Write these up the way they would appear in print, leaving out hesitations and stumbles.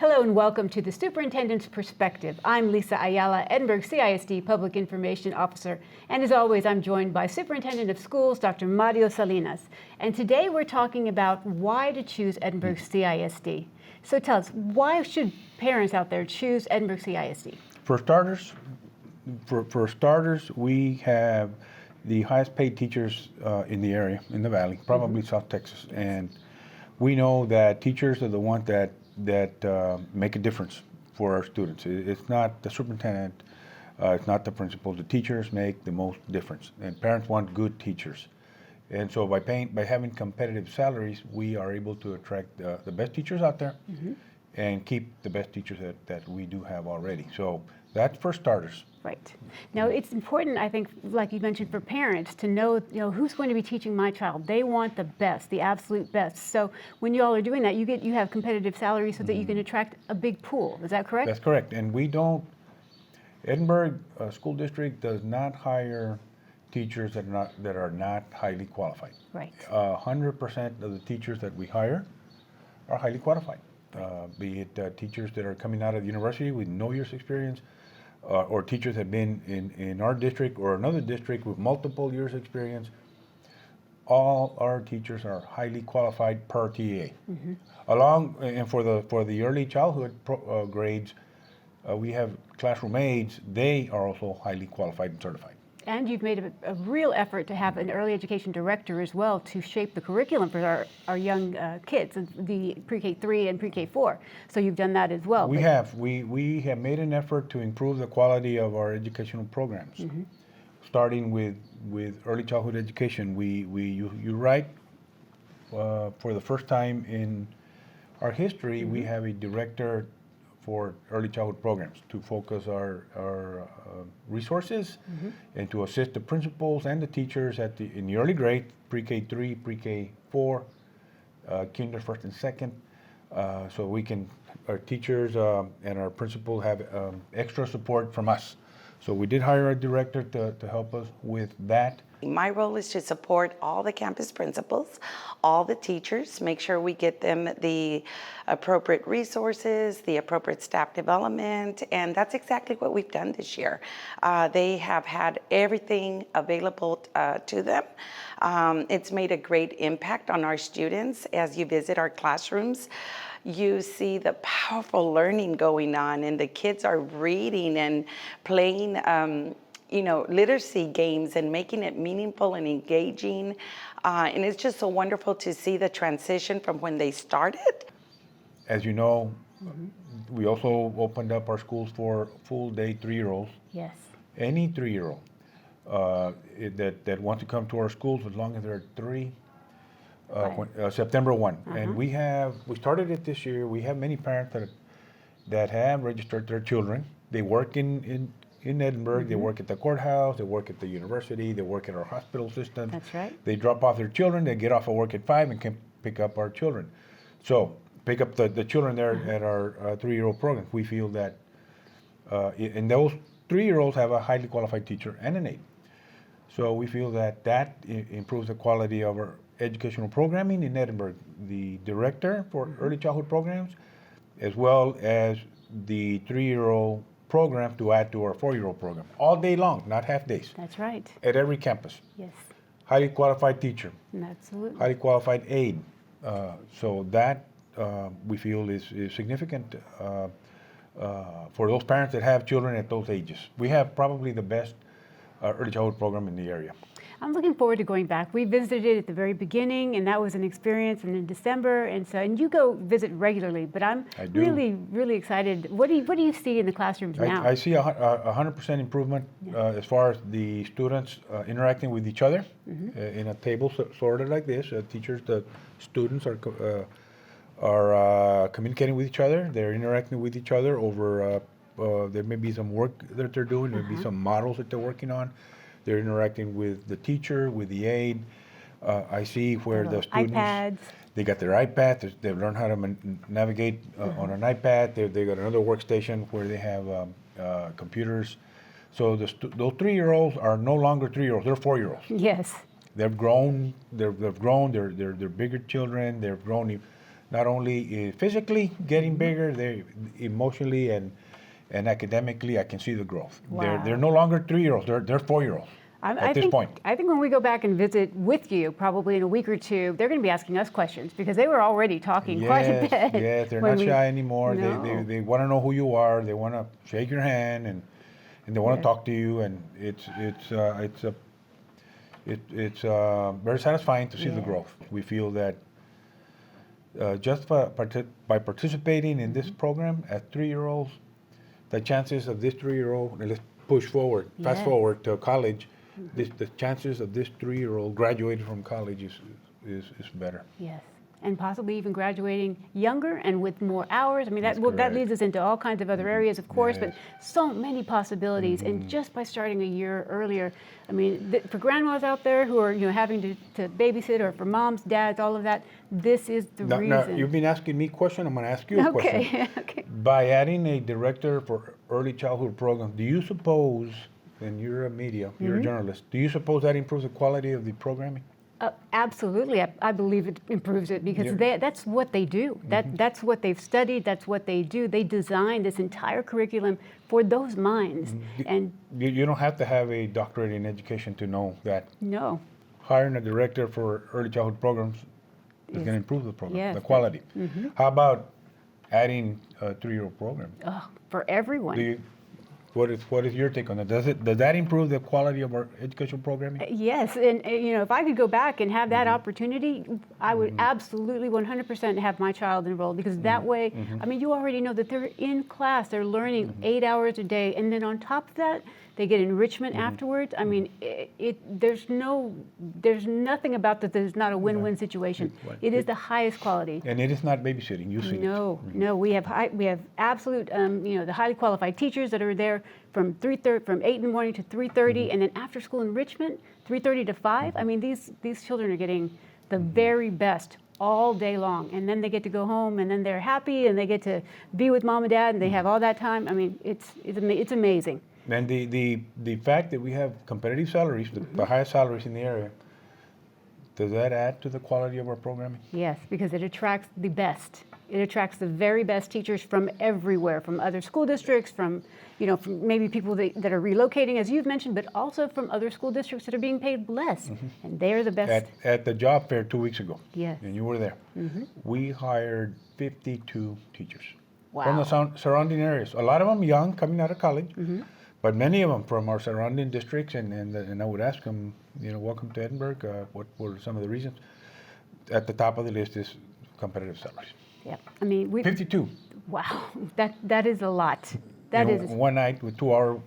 Hello and welcome to the Superintendent's Perspective. I'm Lisa Ayala, Edinburgh CISD Public Information Officer, and as always, I'm joined by Superintendent of Schools, Dr. Mario Salinas. And today we're talking about why to choose Edinburgh CISD. So tell us, why should parents out there choose Edinburgh CISD? For starters, we have the highest paid teachers in the area, in the Valley, probably South Texas, and we know that teachers are the ones that make a difference for our students. It's not the superintendent, it's not the principal. The teachers make the most difference, and parents want good teachers. And so by having competitive salaries, we are able to attract the best teachers out there and keep the best teachers that we do have already. So that's for starters. Right. Now, it's important, I think, like you mentioned, for parents to know, who's going to be teaching my child. They want the best, the absolute best. So when you all are doing that, you have competitive salaries so that you can attract a big pool. Is that correct? That's correct. And Edinburgh School District does not hire teachers that are not highly qualified. Right. 100% of the teachers that we hire are highly qualified, be it teachers that are coming out of the university with no years experience, or teachers have been in our district or another district with multiple years experience. All our teachers are highly qualified per TEA. And for the early childhood grades, we have classroom aides. They are also highly qualified and certified. And you've made a real effort to have an early education director as well to shape the curriculum for our young kids, the pre-K3 and pre-K4. So you've done that as well. We have made an effort to improve the quality of our educational programs, starting with early childhood education. You're right. For the first time in our history, we have a director for early childhood programs to focus our resources and to assist the principals and the teachers in the early grade, pre-K3, pre-K4, kinder first and second, so our teachers and our principals have extra support from us. So we did hire a director to help us with that. My role is to support all the campus principals, all the teachers, make sure we get them the appropriate resources, the appropriate staff development, and that's exactly what we've done this year. They have had everything available to them. It's made a great impact on our students. As you visit our classrooms, you see the powerful learning going on, and the kids are reading and playing literacy games and making it meaningful and engaging. And it's just so wonderful to see the transition from when they started. As you know, we also opened up our schools for full-day 3-year-olds. Yes. Any 3-year-old that wants to come to our schools, as long as they're 3, September 1. And we started it this year. We have many parents that have registered their children. They work in Edinburgh, they work at the courthouse, they work at the university, they work at our hospital system. That's right. They drop off their children, they get off of work at 5 and can pick up our children. So pick up the children there at our 3-year-old program. We feel that, and those 3-year-olds have a highly qualified teacher and an aide. So we feel that improves the quality of our educational programming in Edinburgh. The director for early childhood programs, as well as the 3-year-old program to add to our 4-year-old program, all day long, not half days. That's right. At every campus. Yes. Highly qualified teacher. Absolutely. Highly qualified aide. So that we feel is significant for those parents that have children at those ages. We have probably the best early childhood program in the area. I'm looking forward to going back. We visited at the very beginning, and that was an experience, and in December, and you go visit regularly, but I'm really, really excited. What do you see in the classrooms now? I see 100% improvement as far as the students interacting with each other in a table sorted like this. Teachers, the students are communicating with each other. They're interacting with each other over, there may be some work that they're doing, maybe some models that they're working on. They're interacting with the teacher, with the aide. I see where the students, iPads. They got their iPad. They've learned how to navigate on an iPad. They got another workstation where they have computers. So those 3-year-olds are no longer 3-year-olds. They're 4-year-olds. Yes. They've grown. They're bigger children. They've grown not only physically getting bigger, they emotionally and academically, I can see the growth. Wow. They're no longer 3-year-olds, they're 4-year-olds at this point. I think when we go back and visit with you, probably in a week or two, they're going to be asking us questions because they were already talking quite a bit. Yes, they're not shy anymore. No. They want to know who you are. They want to shake your hand and they want to talk to you. And it's very satisfying to see the growth. We feel that just by participating in this program as 3-year-olds, the chances of this 3-year-old, and let's push forward, fast forward to college, the chances of this 3-year-old graduating from college is better. Yes, and possibly even graduating younger and with more hours. I mean, that leads us into all kinds of other areas, of course, but so many possibilities. And just by starting a year earlier, I mean, for grandmas out there who are having to babysit, or for moms, dads, all of that, this is the reason. Now, you've been asking me a question. I'm going to ask you a question. Okay. By adding a director for early childhood program, do you suppose, and you're a media, you're a journalist, do you suppose that improves the quality of the programming? Absolutely. I believe it improves it because that's what they do. That's what they've studied. That's what they do. They design this entire curriculum for those minds. And you don't have to have a doctorate in education to know that. No. Hiring a director for early childhood programs is going to improve the program, the quality. How about adding a 3-year-old program? Oh, for everyone. What is your take on that? Does that improve the quality of our educational programming? Yes, and if I could go back and have that opportunity, I would absolutely 100% have my child enrolled, because that way, I mean, you already know that they're in class, they're learning 8 hours a day, and then on top of that, they get enrichment afterwards. I mean, there's nothing about that is not a win-win situation. It is the highest quality. And it is not babysitting. You see No, we have absolute, the highly qualified teachers that are there from 8 in the morning to 3:30, and then after school enrichment, 3:30 to 5. I mean, these children are getting the very best all day long, and then they get to go home, and then they're happy, and they get to be with mom and dad, and they have all that time. I mean, it's amazing. And the fact that we have competitive salaries, the highest salaries in the area, does that add to the quality of our programming? Yes, because it attracts the best. It attracts the very best teachers from everywhere, from other school districts, from maybe people that are relocating, as you've mentioned, but also from other school districts that are being paid less, and they're the best. At the job fair 2 weeks ago, yes, and you were there, we hired 52 teachers from the surrounding areas. A lot of them young, coming out of college. But many of them from our surrounding districts, and I would ask them, welcome to Edinburgh. What were some of the reasons? At the top of the list is competitive salaries. Yeah, I mean, 52. Wow, that is a lot. That is one night with 2-hour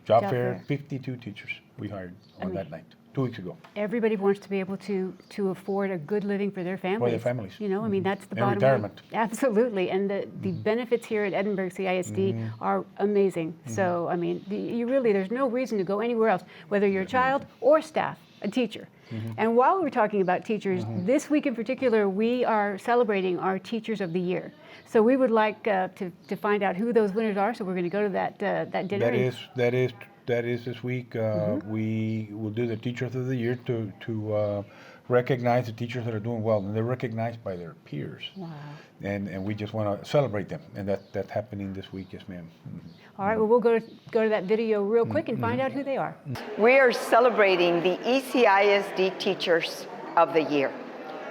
job fair. 52 teachers we hired on that night 2 weeks ago. Everybody wants to be able to afford a good living for their families. For their families. I mean, that's the And bottom retirement. line. Absolutely, and the benefits here at Edinburgh CISD are amazing. So, I mean, there's no reason to go anywhere else, whether you're a child or staff, a teacher. And while we're talking about teachers, this week in particular, we are celebrating our Teachers of the Year. So we would like to find out who those winners are. So we're going to go to that dinner. That is this week. We will do the Teachers of the Year to recognize the teachers that are doing well, and they're recognized by their peers. Wow. And we just want to celebrate them, and that's happening this week, yes, ma'am. All right, well, we'll go to that video real quick and find out who they are. We are celebrating the ECISD Teachers of the Year.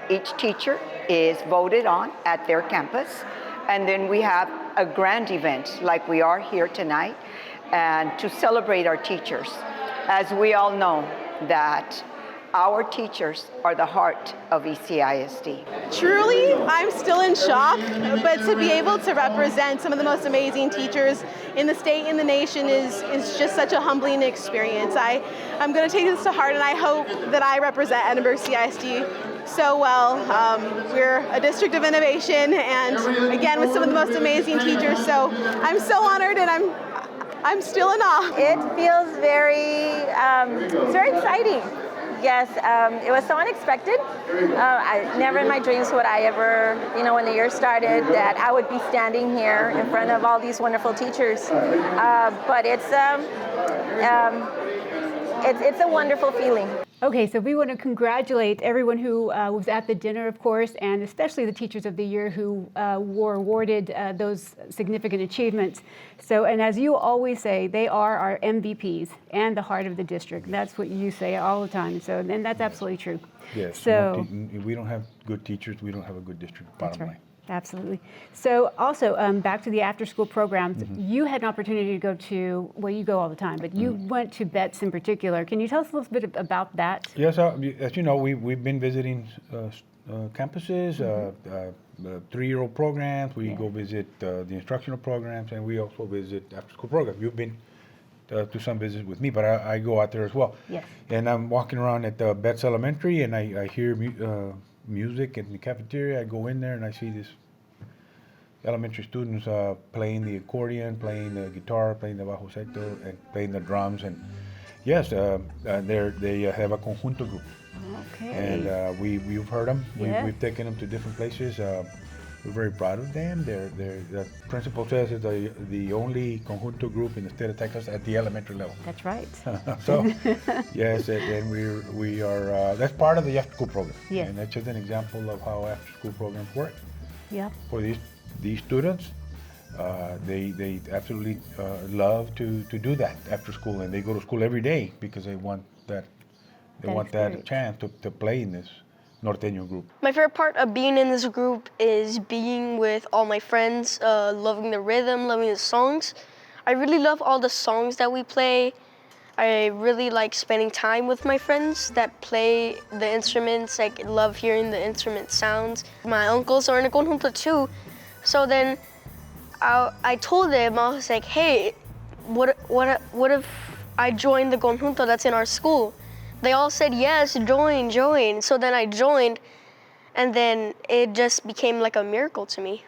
Each teacher is voted on at their campus, and then we have a grand event like we are here tonight, and to celebrate our teachers. As we all know that our teachers are the heart of ECISD. Truly, I'm still in shock, but to be able to represent some of the most amazing teachers in the state and the nation is just such a humbling experience. I'm going to take this to heart, and I hope that I represent Edinburgh CISD so well. We're a district of innovation, and again, with some of the most amazing teachers, so I'm so honored, and I'm still in awe. It feels it's very exciting. Yes, it was so unexpected. Never in my dreams would I ever, when the year started, that I would be standing here in front of all these wonderful teachers. But it's a wonderful feeling. Okay, so we want to congratulate everyone who was at the dinner, of course, and especially the Teachers of the Year who were awarded those significant achievements. So, and as you always say, they are our MVPs and the heart of the district. That's what you say all the time. So, and that's absolutely true. Yes. So, If we don't have good teachers, we don't have a good district, bottom line. Absolutely. So also, back to the after-school programs, you had an opportunity to go to, well, you go all the time, but you went to BETS in particular. Can you tell us a little bit about that? Yes, as you know, we've been visiting campuses, 3-year-old programs. We go visit the instructional programs, and we also visit after-school programs. You've been to some visits with me, but I go out there as well. Yes. And I'm walking around at BETS Elementary, and I hear music in the cafeteria. I go in there and I see these elementary students playing the accordion, playing the guitar, playing the bajo secto, and playing the drums. And yes, they have a conjunto group. Okay. And we've heard them. Yeah. We've taken them to different places. We're very proud of them. The principal says it's the only conjunto group in the state of Texas at the elementary level. That's right. So, yes, and we are, that's part of the after-school program. Yes. And that's just an example of how after-school programs work. Yeah. For these students, they absolutely love to do that after school, and they go to school every day because they want that chance to play in this Norteño group. My favorite part of being in this group is being with all my friends, loving the rhythm, loving the songs. I really love all the songs that we play. I really like spending time with my friends that play the instruments. I love hearing the instrument sounds. My uncles are in a conjunto too. So then I told them, I was like, hey, what if I joined the conjunto that's in our school? They all said, yes, join. So then I joined, and then it just became like a miracle to me.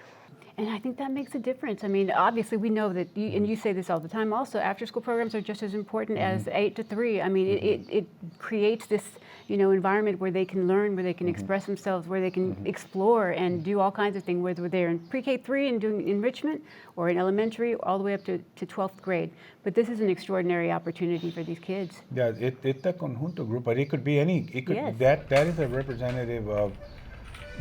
And I think that makes a difference. I mean, obviously we know that, and you say this all the time also, after-school programs are just as important as 8 to 3. I mean, it creates this, environment where they can learn, where they can express themselves, where they can explore and do all kinds of things, whether they're in pre-K 3 and doing enrichment, or in elementary, all the way up to 12th grade. But this is an extraordinary opportunity for these kids. Yeah, it's a conjunto group, but it could be any. It could Yes. that is a representative of.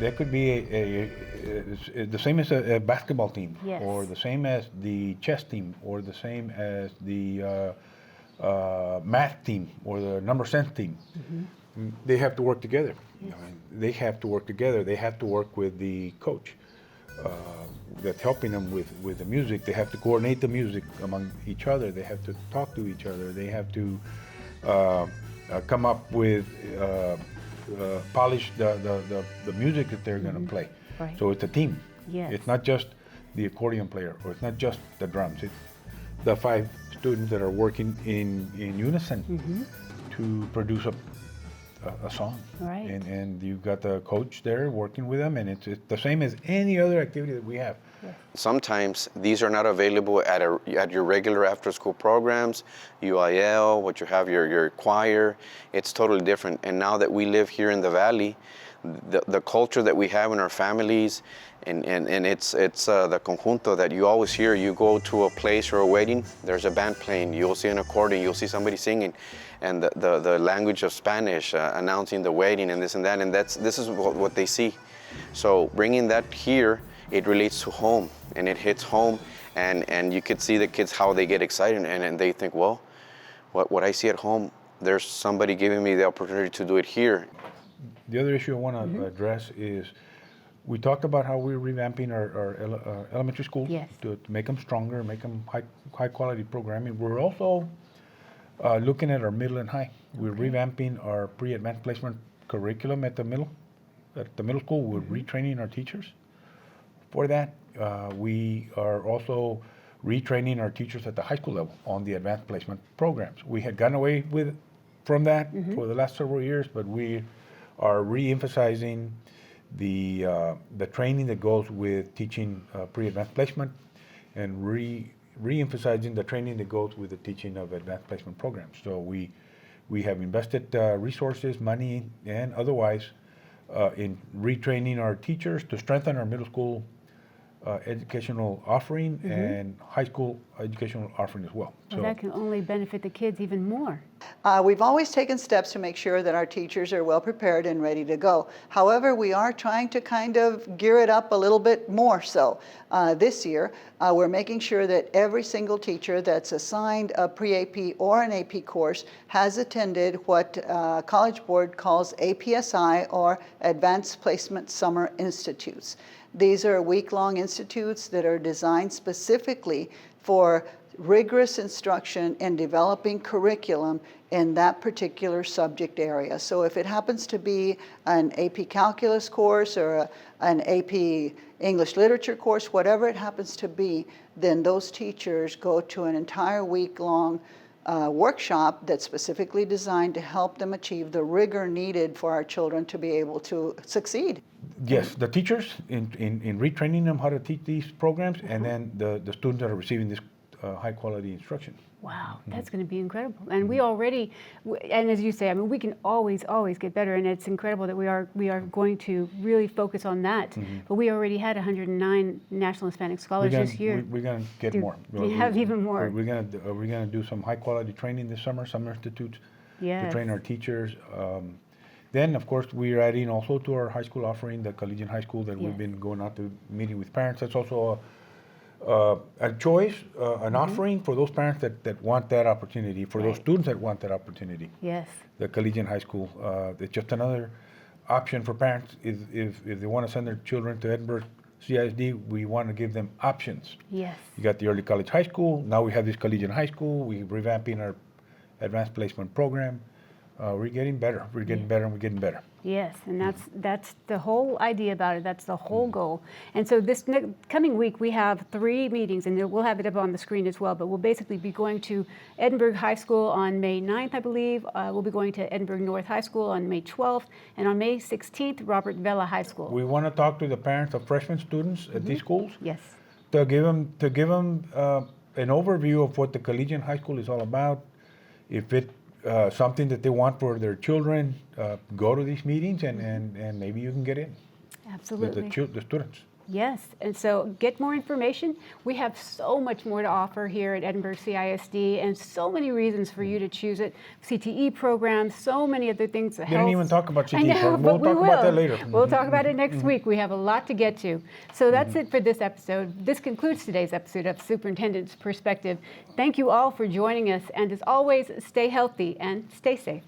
That could be the same as a basketball team, Yes. or the same as the chess team, or the same as the math team, or the number sense team. They have to work together. Yes. I mean, they have to work together. They have to work with the coach that's helping them with the music. They have to coordinate the music among each other. They have to talk to each other. They have to come up with polish the music that they're going to play. Right. So it's a team. Yes. It's not just the accordion player, or it's not just the drums. It's the 5 students that are working in unison to produce a song. Right. And you've got the coach there working with them, and it's the same as any other activity that we have. Sometimes these are not available at your regular after-school programs, UIL, what you have, your choir. It's totally different. And now that we live here in the Valley, the culture that we have in our families, and it's the conjunto that you always hear. You go to a place or a wedding, there's a band playing, you'll see an accordion, you'll see somebody singing, and the language of Spanish announcing the wedding and this and that, and this is what they see. So bringing that here, it relates to home, and it hits home, and you could see the kids how they get excited, and they think, well, what I see at home, there's somebody giving me the opportunity to do it here. The other issue I want to address is, we talked about how we're revamping our elementary schools Yes. to make them stronger, make them high quality programming. We're also looking at our middle and high. We're revamping our pre-advanced placement curriculum at the middle school. We're retraining our teachers for that. We are also retraining our teachers at the high school level on the advanced placement programs. We had gotten away from that for the last several years, but we are re-emphasizing the training that goes with teaching pre-advanced placement, and re-emphasizing the training that goes with the teaching of advanced placement programs. So we have invested resources, money, and otherwise in retraining our teachers to strengthen our middle school educational offering and high school educational offering as well. Well, that can only benefit the kids even more. We've always taken steps to make sure that our teachers are well prepared and ready to go. However, we are trying to kind of gear it up a little bit more so this year. We're making sure that every single teacher that's assigned a pre-AP or an AP course has attended what College Board calls APSI, or Advanced Placement Summer Institutes. These are week-long institutes that are designed specifically for rigorous instruction and developing curriculum in that particular subject area. So if it happens to be an AP Calculus course or an AP English Literature course, whatever it happens to be, then those teachers go to an entire week-long workshop that's specifically designed to help them achieve the rigor needed for our children to be able to succeed. Yes, the teachers in retraining them how to teach these programs, and then the students that are receiving this high quality instruction. Wow, that's going to be incredible. And we already, and as you say, I mean, we can always get better, and it's incredible that we are going to really focus on that. But we already had 109 National Hispanic Scholars this year. We're going to get more. We have even more. We're going to do some high quality training this summer, summer institutes, to train our teachers. Then, of course, we're adding also to our high school offering, the collegiate high school that we've been going out to meeting with parents. That's also a choice, an offering for those parents that want that opportunity, for those students that want that opportunity. Yes. The collegiate high school, it's just another option for parents. If they want to send their children to Edinburgh CISD, we want to give them options. Yes. You got the early college high school, now we have this collegiate high school, we're revamping our advanced placement program. We're getting better, we're getting better, and we're getting better. Yes, and that's the whole idea about it. That's the whole goal. And so this coming week, we have 3 meetings, and we'll have it up on the screen as well, but we'll basically be going to Edinburgh High School on May 9th, I believe. We'll be going to Edinburgh North High School on May 12th, and on May 16th, Robert Vela High School. We want to talk to the parents of freshman students at these schools. Yes. To give them an overview of what the collegiate high school is all about. If it something that they want for their children, go to these meetings and maybe you can get in. Absolutely. The students. Yes, and so get more information. We have so much more to offer here at Edinburgh CISD, and so many reasons for you to choose it. CTE programs, so many other things. Didn't even talk about CTE I know, program. but We'll talk about that later. We'll talk about it next week. We have a lot to get to. So that's it for this episode. This concludes today's episode of Superintendent's Perspective. Thank you all for joining us, and as always, stay healthy and stay safe.